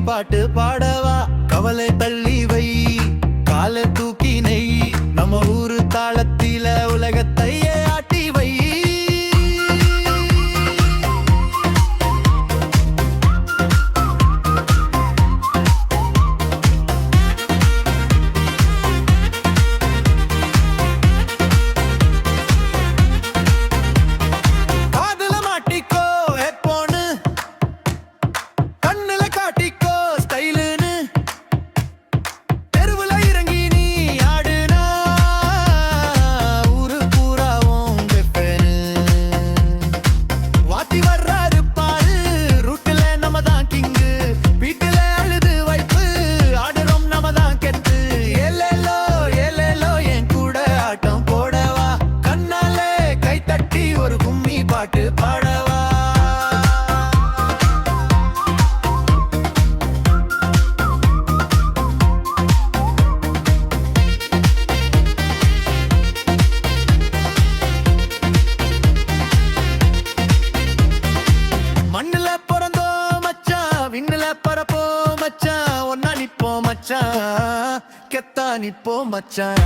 பாட்டு பாடவா கவலை தள்ளி வை காலை தூக்கி நெய் நம்ம ஊரு தாளத்தில உலகத்தையே ஆட்டி வை பாட்டு பாடவா மண்ணுல பிறந்தோ மச்சான் விண்ணுல பரப்போ மச்சான் ஒன்னா நிப்போம் மச்சான் கெத்தா நிப்போம் மச்சான்